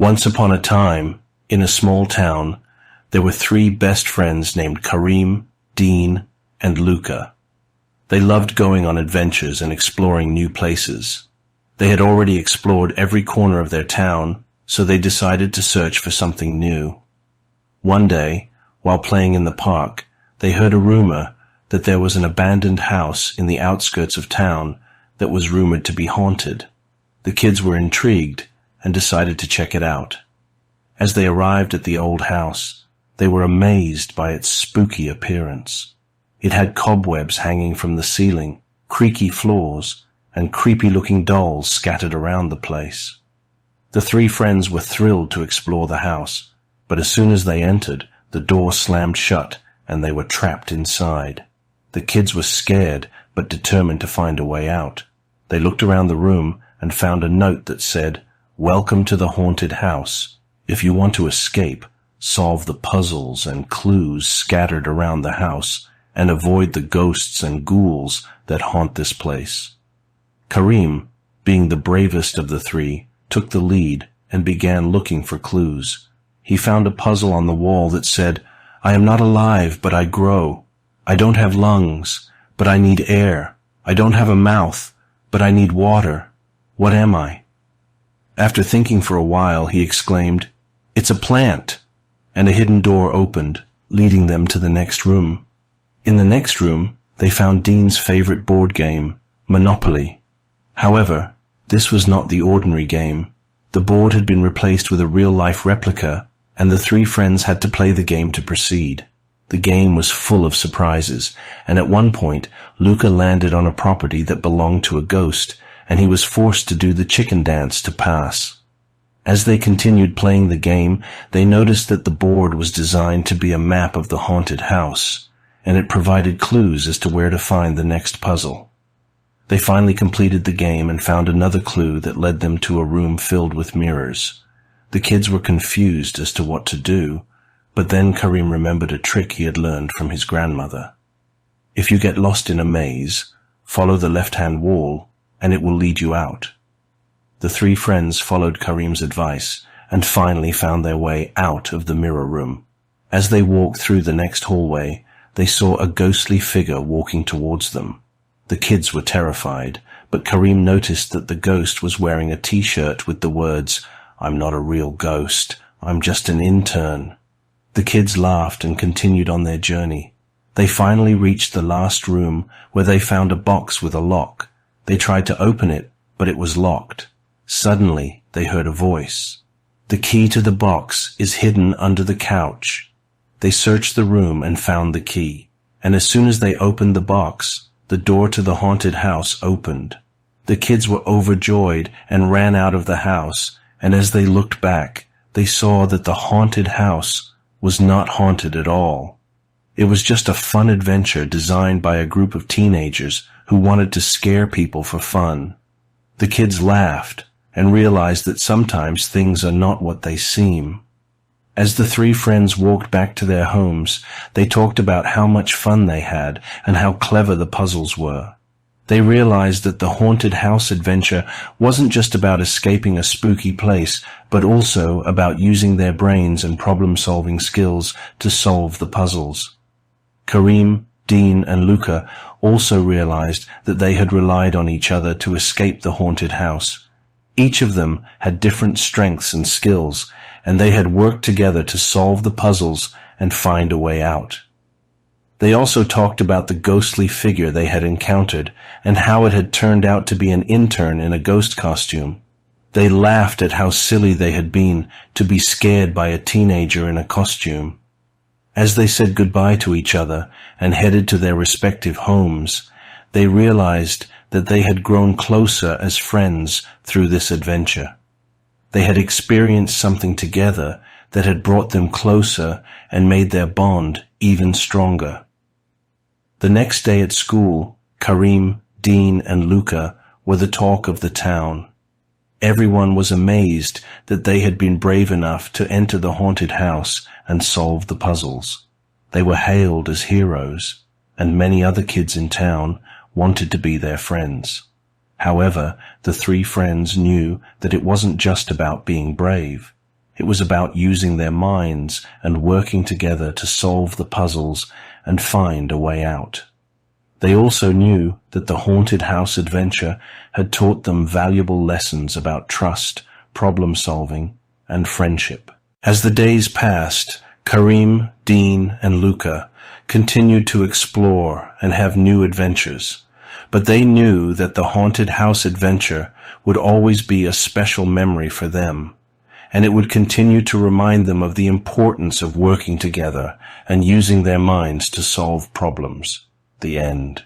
Once upon a time, in a small town, there were three best friends named Karim, Dean, and Luka. They loved going on adventures and exploring new places. They had already explored every corner of their town, so they decided to search for something new. One day, while playing in the park, they heard a rumor that there was an abandoned house in the outskirts of town that was rumored to be haunted. The kids were intrigued and decided to check it out. As they arrived at the old house, they were amazed by its spooky appearance. It had cobwebs hanging from the ceiling, creaky floors, and creepy-looking dolls scattered around the place. The three friends were thrilled to explore the house, but as soon as they entered, the door slammed shut and they were trapped inside. The kids were scared but determined to find a way out. They looked around the room and found a note that said, "Welcome to the haunted house. If you want to escape, solve the puzzles and clues scattered around the house and avoid the ghosts and ghouls that haunt this place." Karim, being the bravest of the three, took the lead and began looking for clues. He found a puzzle on the wall that said, "I am not alive, but I grow. I don't have lungs, but I need air. I don't have a mouth, but I need water. What am I?" After thinking for a while, he exclaimed, "It's a plant!" And a hidden door opened, leading them to the next room. In the next room, they found Dean's favorite board game, Monopoly. However, this was not the ordinary game. The board had been replaced with a real-life replica, and the three friends had to play the game to proceed. The game was full of surprises, and at one point, Luka landed on a property that belonged to a ghost, and he was forced to do the chicken dance to pass. As they continued playing the game, they noticed that the board was designed to be a map of the haunted house, and it provided clues as to where to find the next puzzle. They finally completed the game and found another clue that led them to a room filled with mirrors. The kids were confused as to what to do, but then Karim remembered a trick he had learned from his grandmother. If you get lost in a maze, follow the left-hand wall, and it will lead you out. The three friends followed Karim's advice and finally found their way out of the mirror room. As they walked through the next hallway, they saw a ghostly figure walking towards them. The kids were terrified, but Karim noticed that the ghost was wearing a t-shirt with the words, "I'm not a real ghost, I'm just an intern." The kids laughed and continued on their journey. They finally reached the last room where they found a box with a lock. They tried to open it, but it was locked. Suddenly, they heard a voice. "The key to the box is hidden under the couch." They searched the room and found the key, and as soon as they opened the box, the door to the haunted house opened. The kids were overjoyed and ran out of the house, and as they looked back, they saw that the haunted house was not haunted at all. It was just a fun adventure designed by a group of teenagers who wanted to scare people for fun. The kids laughed and realized that sometimes things are not what they seem. As the three friends walked back to their homes, they talked about how much fun they had and how clever the puzzles were. They realized that the haunted house adventure wasn't just about escaping a spooky place, but also about using their brains and problem-solving skills to solve the puzzles. Karim, Dean, and Luka also realized that they had relied on each other to escape the haunted house. Each of them had different strengths and skills, and they had worked together to solve the puzzles and find a way out. They also talked about the ghostly figure they had encountered and how it had turned out to be an intern in a ghost costume. They laughed at how silly they had been to be scared by a teenager in a costume. As they said goodbye to each other and headed to their respective homes, they realized that they had grown closer as friends through this adventure. They had experienced something together that had brought them closer and made their bond even stronger. The next day at school, Karim, Dean, and Luka were the talk of the town. Everyone was amazed that they had been brave enough to enter the haunted house and solve the puzzles. They were hailed as heroes, and many other kids in town wanted to be their friends. However, the three friends knew that it wasn't just about being brave. It was about using their minds and working together to solve the puzzles and find a way out. They also knew that the haunted house adventure had taught them valuable lessons about trust, problem-solving, and friendship. As the days passed, Karim, Dean, and Luka continued to explore and have new adventures, but they knew that the haunted house adventure would always be a special memory for them, and it would continue to remind them of the importance of working together and using their minds to solve problems. The end.